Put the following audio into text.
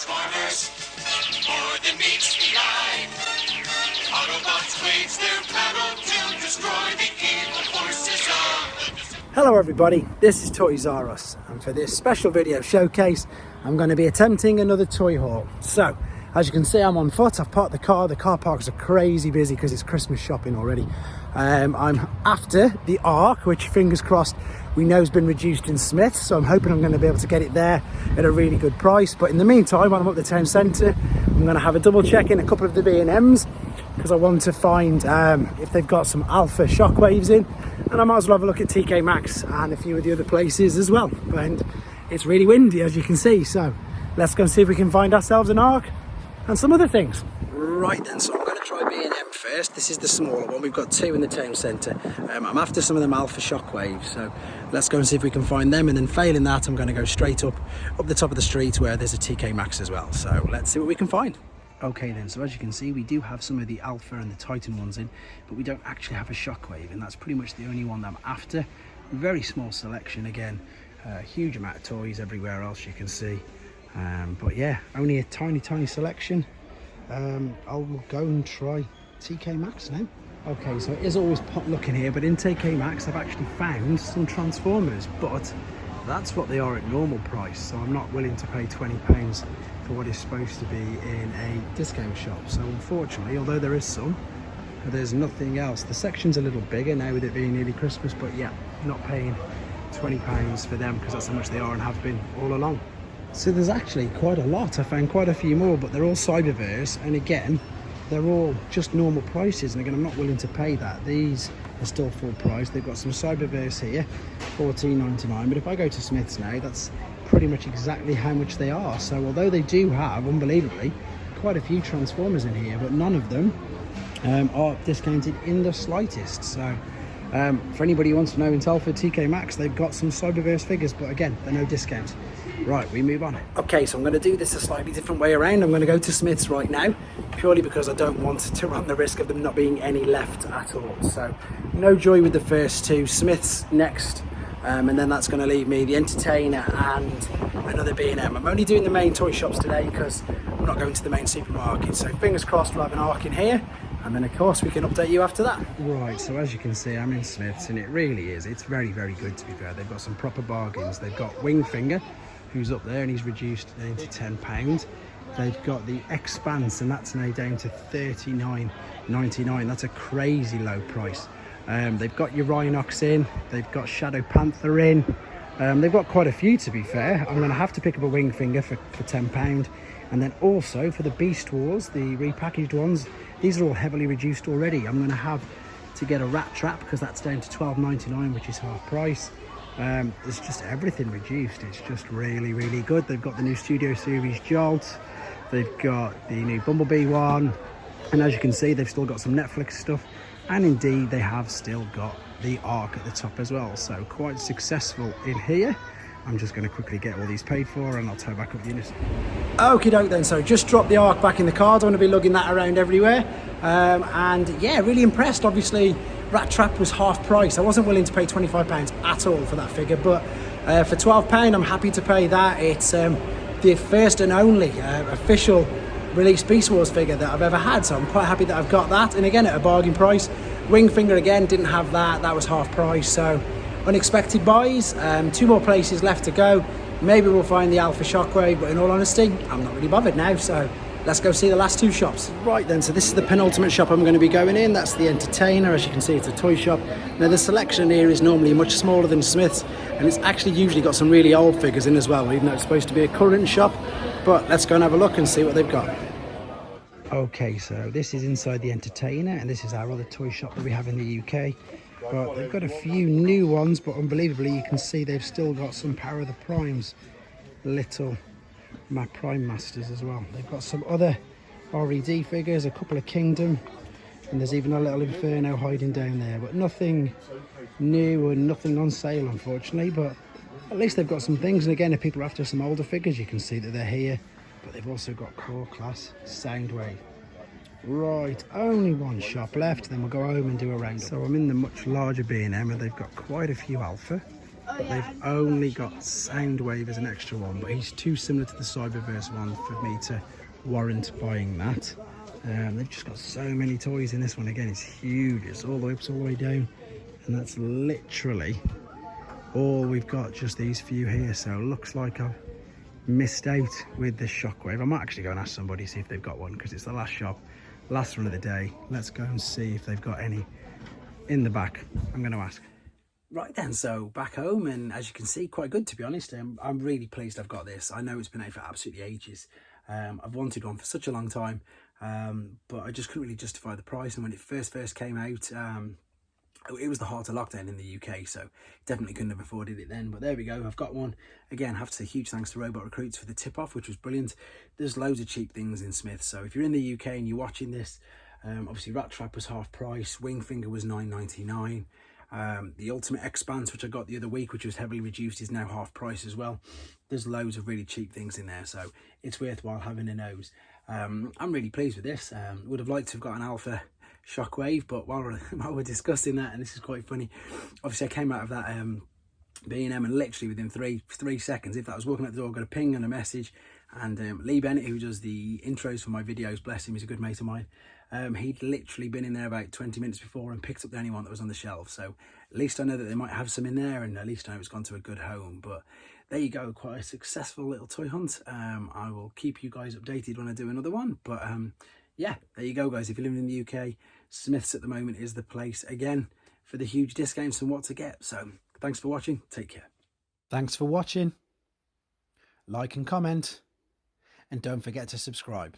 Transformers, more than meets the eye. Autobots wage their battle to destroy the evil forces of the... Hello everybody, this is Toys R Us, and for this special video showcase I'm going to be attempting another toy haul. So as you can see, I'm on foot. I've parked the car parks are crazy busy because it's Christmas shopping already. I'm after the Ark, which fingers crossed we know has been reduced in Smyths, so I'm hoping I'm going to be able to get it there at a really good price. But in the meantime, while I'm up the town centre, I'm going to have a double check in a couple of the B&Ms because I want to find if they've got some alpha shockwaves in, and I might as well have a look at TK Maxx and a few of the other places as well. And it's really windy, as you can see, so let's go and see if we can find ourselves an Ark and some other things. Right then, so I'm going to try B&M first. This is the smaller one. We've got two in the town centre. I'm after some of them alpha shockwaves, so let's go and see if we can find them, and then failing that I'm going to go straight up the top of the street where there's a TK Maxx as well. So let's see what we can find. Okay then, so as you can see, we do have some of the alpha and the Titan ones in, but we don't actually have a shockwave, and that's pretty much the only one that I'm after. Very small selection again, huge amount of toys everywhere else you can see. But yeah, only a tiny selection. I'll go and try TK Maxx now. Okay, so it is always pot looking here, but in TK Maxx I've actually found some Transformers, but that's what they are at normal price, so I'm not willing to pay £20 for what is supposed to be in a discount shop. So unfortunately, although there is some, there's nothing else. The section's a little bigger now with it being nearly Christmas, but yeah, not paying £20 for them because that's how much they are and have been all along. So there's actually quite a lot. I found quite a few more, but they're all cyberverse, and again, they're all just normal prices, and again, I'm not willing to pay that. These are still full price. They've got some cyberverse here, $14.99, but if I go to Smyths now, that's pretty much exactly how much they are. So although they do have, unbelievably, quite a few Transformers in here, but none of them are discounted in the slightest. So for anybody who wants to know in Telford, TK Maxx, they've got some cyberverse figures, but again, they're no discount. Right, we move on. Okay, so I'm going to do this a slightly different way around. I'm going to go to Smyths right now, purely because I don't want to run the risk of them not being any left at all. So no joy with the first two. Smyths next, and then that's going to leave me the Entertainer and another B&M. I'm only doing the main toy shops today because I'm not going to the main supermarket. So fingers crossed we'll have an Ark in here, and then of course we can update you after that. Right, so as you can see, I'm in Smyths, and it really is, it's very good to be fair. They've got some proper bargains. They've got Wingfinger, who's up there, and he's reduced down to £10. They've got the Expanse, and that's now down to $39.99. That's a crazy low price. They've got your Rhinox in, they've got Shadow Panther in, they've got quite a few to be fair. I'm going to have to pick up a Wingfinger for £10, and then also for the Beast Wars, the repackaged ones, these are all heavily reduced already. I'm going to have to get a Rat Trap because that's down to $12.99, which is half price. There's just everything reduced. It's just really good. They've got the new Studio Series Jolt, they've got the new Bumblebee one, and as you can see, they've still got some Netflix stuff, and indeed they have still got the Ark at the top as well. So quite successful in here. I'm just going to quickly get all these paid for, and I'll tow back up the unit. Okie doke then, so just dropped the Ark back in the car. Don't want to be lugging that around everywhere. And yeah, really impressed. Obviously Rat Trap was half price. I wasn't willing to pay £25 at all for that figure, but for £12 I'm happy to pay that. It's the first and only official release Beast Wars figure that I've ever had, so I'm quite happy that I've got that, and again at a bargain price. Wingfinger again, didn't have that was half price, so unexpected buys. Two more places left to go. Maybe we'll find the Alpha Shockwave, but in all honesty, I'm not really bothered now, so let's go see the last two shops. Right then, so this is the penultimate shop I'm going to be going in. That's the Entertainer. As you can see, it's a toy shop. Now the selection here is normally much smaller than Smyths, and it's actually usually got some really old figures in as well, even though it's supposed to be a current shop. But let's go and have a look and see what they've got. Okay, so this is inside the Entertainer, and this is our other toy shop that we have in the UK. But they've got a few new ones, but unbelievably you can see they've still got some Power of the Primes, little my Prime Masters as well. They've got some other RED figures, a couple of Kingdom, and there's even a little Inferno hiding down there, but nothing new and nothing on sale unfortunately. But at least they've got some things, and again, if people are after some older figures, you can see that they're here. But they've also got Core Class Soundwave. Right, only one shop left, then we'll go home and do a roundup. So I'm in the much larger B&M, and they've got quite a few alpha. but they've only got Soundwave as an extra one, but he's too similar to the cyberverse one for me to warrant buying that. They've just got so many toys in this one. Again, it's huge. It's all the way up, all the way down, and that's literally all we've got, just these few here. So it looks like I've missed out with this Shockwave. I might actually go and ask somebody, see if they've got one, because it's the last shop, last run of the day. Let's go and see if they've got any in the back. I'm going to ask. Right then, so back home, and as you can see, quite good, to be honest. I'm really pleased I've got this. I know it's been out for absolutely ages. I've wanted one for such a long time, but I just couldn't really justify the price. And when it first came out, it was the heart of lockdown in the UK, so definitely couldn't have afforded it then. But there we go, I've got one. Again, I have to say huge thanks to Robot Recruits for the tip-off, which was brilliant. There's loads of cheap things in Smyths, so if you're in the UK and you're watching this, obviously Rat Trap was half price, Wing Finger was £9.99. The Ultimate Expanse, which I got the other week, which was heavily reduced, is now half price as well. There's loads of really cheap things in there, so it's worthwhile having a nose. I'm really pleased with this. Would have liked to have got an Alpha Shockwave, but while we're discussing that, and this is quite funny, obviously I came out of that B&M, and literally within three seconds, if I was walking out the door, I got a ping and a message, and Lee Bennett, who does the intros for my videos, bless him, he's a good mate of mine, he'd literally been in there about 20 minutes before and picked up the only one that was on the shelf. So at least I know that they might have some in there, and at least I know it's gone to a good home. But there you go, quite a successful little toy hunt. I will keep you guys updated when I do another one, but yeah, there you go, guys. If you're living in the UK, Smyths at the moment is the place again for the huge discounts and what to get. So thanks for watching. Take care. Thanks for watching. Like and comment, and don't forget to subscribe.